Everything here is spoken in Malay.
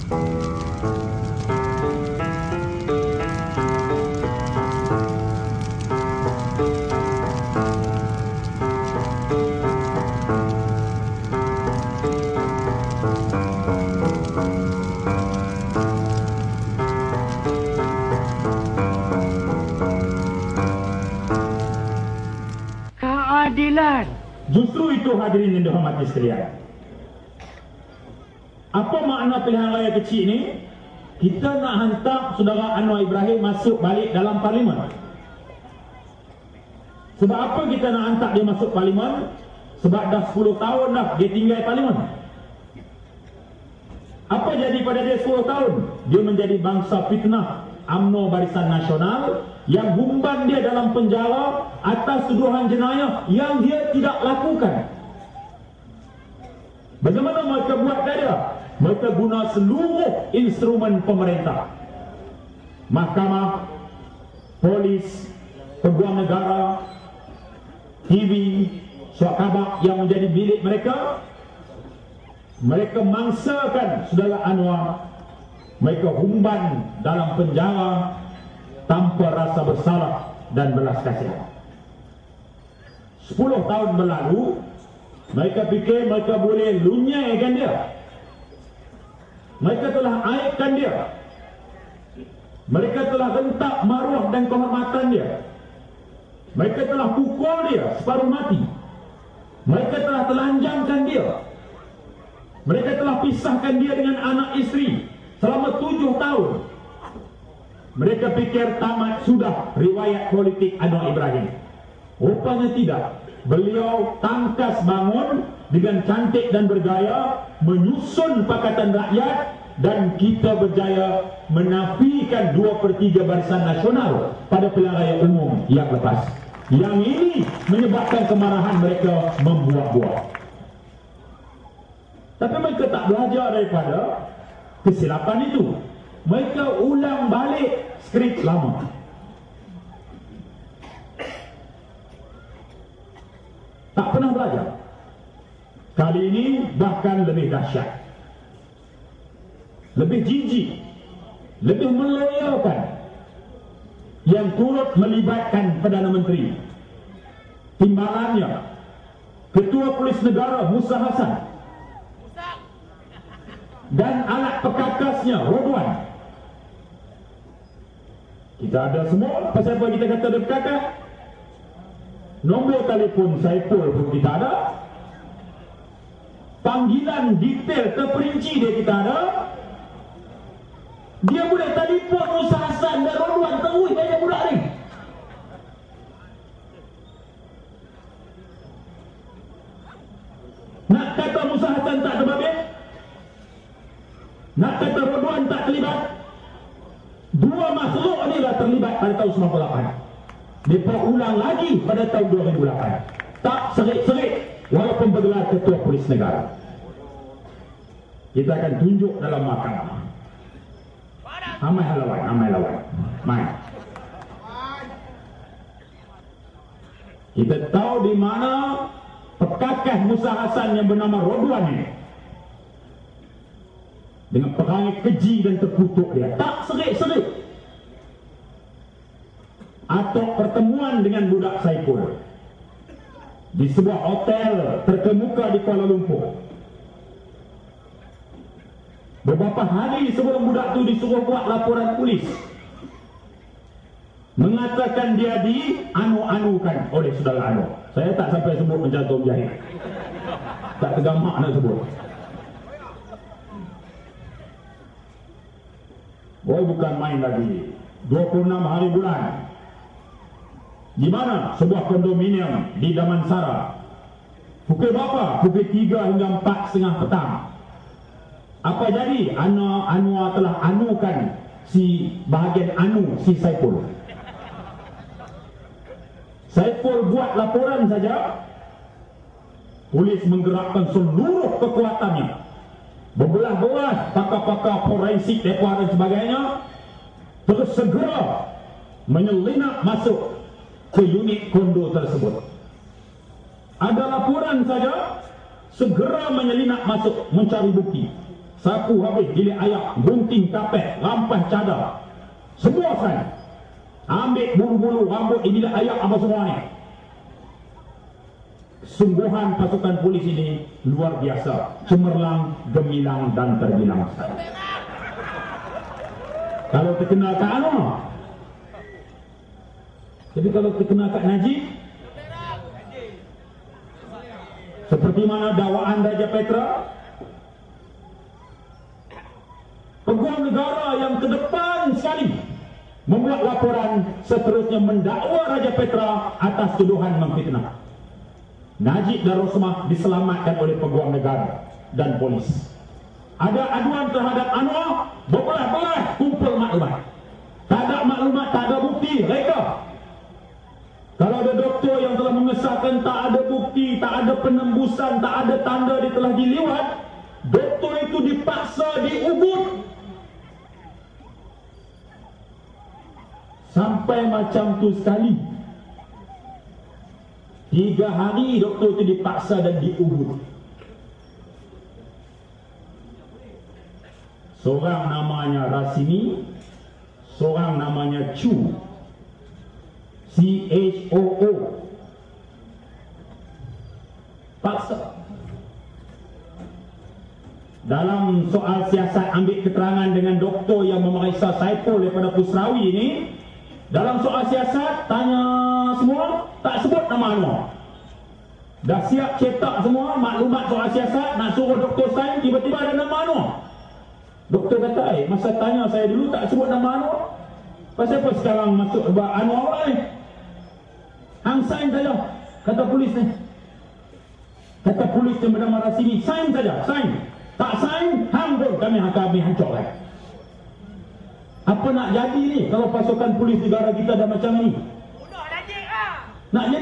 Keadilan. Justru itu hadirin yang dihormati sekalian. Apa makna pilihan raya kecil ini? Kita nak hantar saudara Anwar Ibrahim masuk balik dalam parlimen. Sebab apa kita nak hantar dia masuk parlimen? Sebab dah 10 tahun dah dia tinggal parlimen. Apa jadi pada dia 10 tahun? Dia menjadi bangsa fitnah UMNO Barisan Nasional yang humban dia dalam penjara atas tuduhan jenayah yang dia tidak lakukan. Bagaimana mereka buat dia? Mereka guna seluruh instrumen pemerintah. Mahkamah, polis, peguam negara, TV, surat khabar yang menjadi bilik mereka. Mereka mangsakan saudara Anwar. Mereka humban dalam penjara tanpa rasa bersalah dan belas kasihan. 10 tahun berlalu, mereka fikir mereka boleh lunyaikan dia. Mereka telah aibkan dia. Mereka telah rentak maruah dan kehormatan dia. Mereka telah pukul dia separuh mati. Mereka telah telanjangkan dia. Mereka telah pisahkan dia dengan anak isteri selama 7 tahun. Mereka fikir tamat sudah riwayat politik Anwar Ibrahim. Rupanya tidak. Beliau tangkas bangun dengan cantik dan bergaya, menyusun Pakatan Rakyat, dan kita berjaya menafikan 2/3 Barisan Nasional pada pilihan raya umum yang lepas. Yang ini menyebabkan kemarahan mereka membuah-buah. Tapi mereka tak belajar daripada kesilapan itu. Mereka ulang balik skrip lama. Tak pernah belajar. Kali ini bahkan lebih dahsyat, lebih jijik, lebih meloyakan, yang turut melibatkan Perdana Menteri, timbalannya Ketua Polis Negara Musa Hasan, dan anak pekakasnya Rodwan. Kita ada semua. Pasal apa kita kata dia pekakas? Nombor telefon Saiful pun kita ada. Panggilan detail terperinci dia kita ada. Dia boleh telefon Musa Hasan dan Rodwan terus dia budak ni. Nak kata Musa Hasan tak terbabit? Nak kata Rodwan tak terlibat? Dua makhluk ni lah terlibat pada tahun 98. Mereka ulang lagi pada tahun 2008. Tak serik-serik walaupun bergelar Ketua Polis Negara. Kita akan tunjuk dalam mahkamah. Amai lawan. Mai. Kita tahu di mana pekakas Musa Hasan yang bernama Rodwan ini. Dengan perangai keji dan terkutuk dia. Tak serik-serik. Atau pertemuan dengan budak Saiful di sebuah hotel terkemuka di Kuala Lumpur. Beberapa hari sebelum budak tu disuruh buat laporan polis, mengatakan dia dianu-anukan oleh saudara Anwar. Saya tak sampai sebut mencantum jahit. Tak tergamak nak sebut. Oh, bukan main lagi. 26 hari bulan. Di mana? Sebuah kondominium di Damansara. Pukul berapa? Pukul 3 hingga 4:30 petang. Apa jadi? Anwar telah anukan si bahagian anu si Saiful. Saiful buat laporan saja. Polis menggerakkan seluruh kekuatannya. Berbelah-belah pakar-pakar forensik, depa dan sebagainya. Terus segera menyelinap masuk ke unit kondo tersebut. Ada laporan saja, segera menyelinap masuk mencari bukti. sapu habis, bilik ayak, gunting kapet, rampas cadar, semua saya ambil bulu-bulu rambut di bilik ayak apa semua ni. Sungguhan pasukan polis ini luar biasa, cemerlang, gemilang dan terbilang. Kalau terkenal Kak Anwar, tapi kalau terkenal Kak Najib, seperti mana dakwaan Raja Petra, peguam negara yang ke depan sekali membuat laporan seterusnya mendakwa Raja Petra atas tuduhan memfitnah. Najib dan Rosmah diselamatkan oleh peguam negara dan polis. Ada aduan terhadap Anwar, berbelah-belah kumpul maklumat. Tak ada maklumat, tak ada bukti, reka. Kalau ada doktor yang telah mengesahkan tak ada bukti, tak ada penembusan, tak ada tanda dia telah diliwat, doktor itu dipaksa diugut. Sampai macam tu sekali. 3 hari doktor itu dipaksa dan diugut. Seorang namanya Rasimi, seorang namanya Chu, CHOO, paksa. Dalam soal siasat ambil keterangan dengan doktor yang memeriksa Saipul daripada Pusrawi ini, dalam soal siasat tanya semua, tak sebut nama Anwar. Dah siap cetak semua maklumat soal siasat, nak suruh doktor sign, tiba-tiba ada nama Anwar. Doktor kata, masa tanya saya dulu tak sebut nama Anwar, pasal apa sekarang masuk sebab Anwar ni? Hang sign saja, kata polis ni. Kata polis yang bernama Rasimi, sign saja, sign. Tak sign, hang pun kami akan hancurkan. Apa nak jadi ni kalau pasukan polis negara kita dah macam ni? Nak jadi